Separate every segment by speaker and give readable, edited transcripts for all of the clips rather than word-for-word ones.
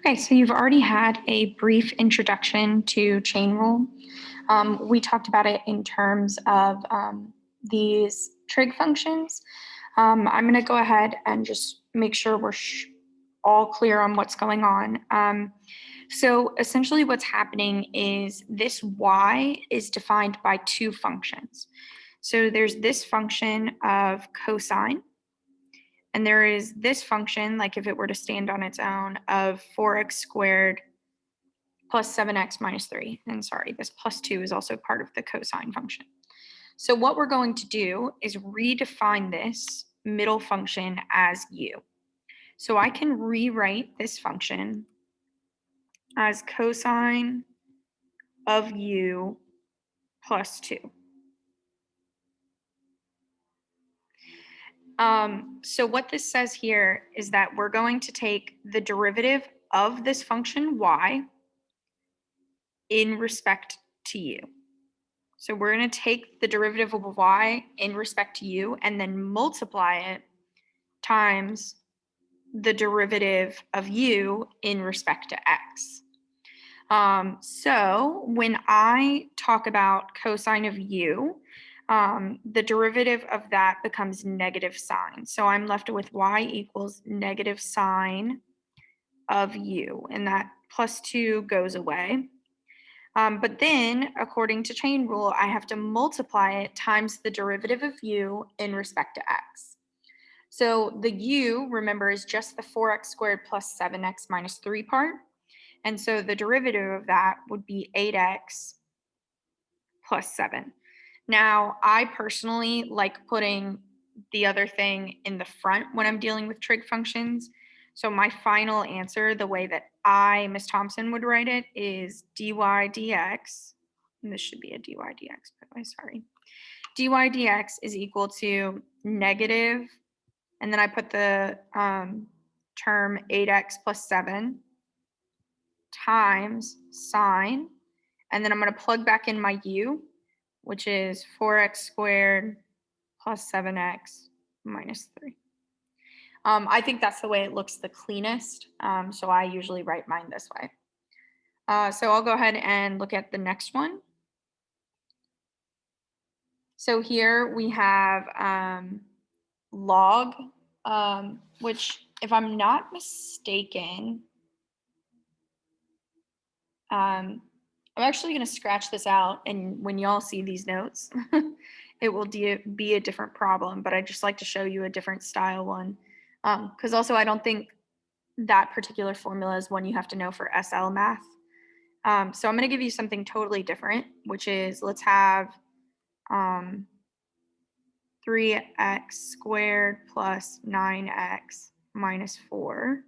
Speaker 1: Okay, so you've already had a brief introduction to chain rule. We talked about it in terms of these trig functions. I'm going to go ahead and just make sure we're all clear on what's going on. So essentially what's happening is this y is defined by two functions. So there's this function of cosine, and there is this function, like if it were to stand on its own, of 4x squared plus 7x minus 3. And sorry, this plus 2 is also part of the cosine function. So what we're going to do is redefine this middle function as u. So I can rewrite this function as cosine of u plus 2. So what this says here is that we're going to take the derivative of this function y in respect to u. So we're going to take the derivative of y in respect to u and then multiply it times the derivative of u in respect to x. So when I talk about cosine of u, the derivative of that becomes negative sine. So I'm left with y equals negative sine of u, and that plus 2 goes away. But then, according to chain rule, I have to multiply it times the derivative of u in respect to x. So the u, remember, is just the 4x squared plus 7x minus 3 part. And so the derivative of that would be 8x plus 7. Now, I personally like putting the other thing in the front when I'm dealing with trig functions. So my final answer, the way that Miss Thompson, would write it is dy dx, and this should be a dy dx, by the way, sorry. Dy dx is equal to negative, and then I put the term 8x plus 7 times sine, and then I'm going to plug back in my u, which is 4x squared plus 7x minus 3. I think that's the way it looks the cleanest, so I usually write mine this way. So I'll go ahead and look at the next one. So here we have log, which, if I'm not mistaken, I'm actually going to scratch this out, and when y'all see these notes, it will be a different problem, but I just like to show you a different style one. Because also I don't think that particular formula is one you have to know for SL math. So I'm going to give you something totally different, which is, let's have 3x squared plus 9x minus 4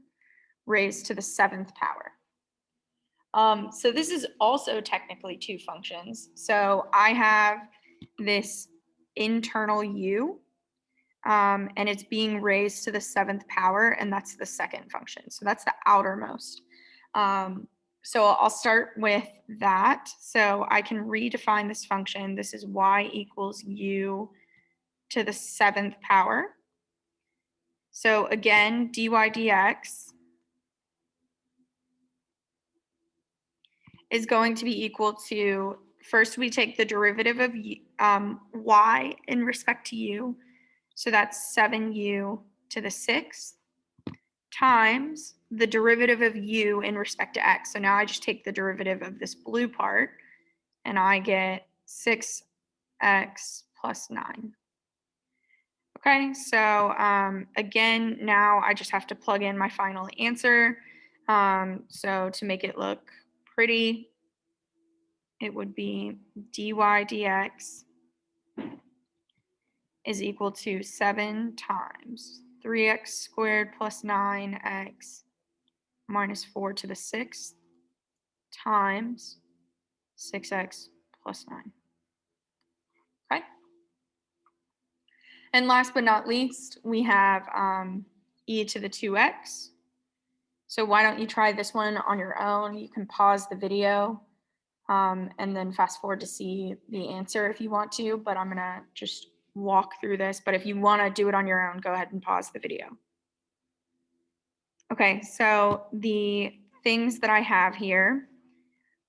Speaker 1: raised to the 7th power. So this is also technically two functions. So I have this internal u, and it's being raised to the 7th power, and that's the second function. So that's the outermost. So I'll start with that. So I can redefine this function. This is y equals u to the 7th power. So again, dy dx is going to be equal to, first we take the derivative of y in respect to u. So that's 7u to the 6th times the derivative of u in respect to x. So now I just take the derivative of this blue part, and I get 6x plus 9. Okay, so again, now I just have to plug in my final answer. So to make it look pretty, it would be dy dx is equal to 7 times 3x squared plus 9x minus 4 to the 6th times 6x plus 9. Okay. And last but not least, we have e to the 2x. So why don't you try this one on your own? You can pause the video and then fast forward to see the answer if you want to, but I'm gonna just walk through this. But if you wanna do it on your own, go ahead and pause the video. Okay, so the things that I have here,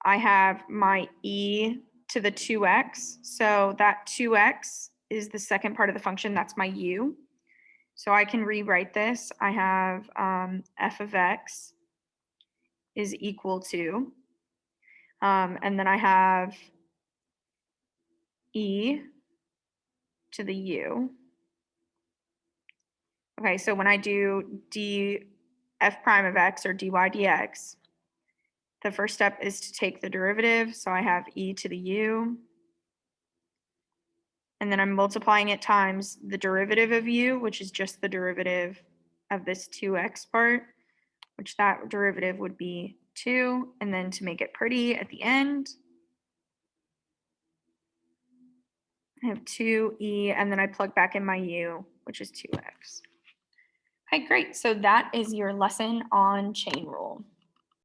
Speaker 1: I have my e to the 2x. So that 2x is the second part of the function. That's my u. So I can rewrite this. I have f of x is equal to, and then I have e to the u. Okay, so when I do d f prime of x or dy dx, the first step is to take the derivative. So I have e to the u. And then I'm multiplying it times the derivative of u, which is just the derivative of this 2x part, which that derivative would be 2. And then to make it pretty at the end, I have 2e, and then I plug back in my u, which is 2x. Okay, great. So that is your lesson on chain rule.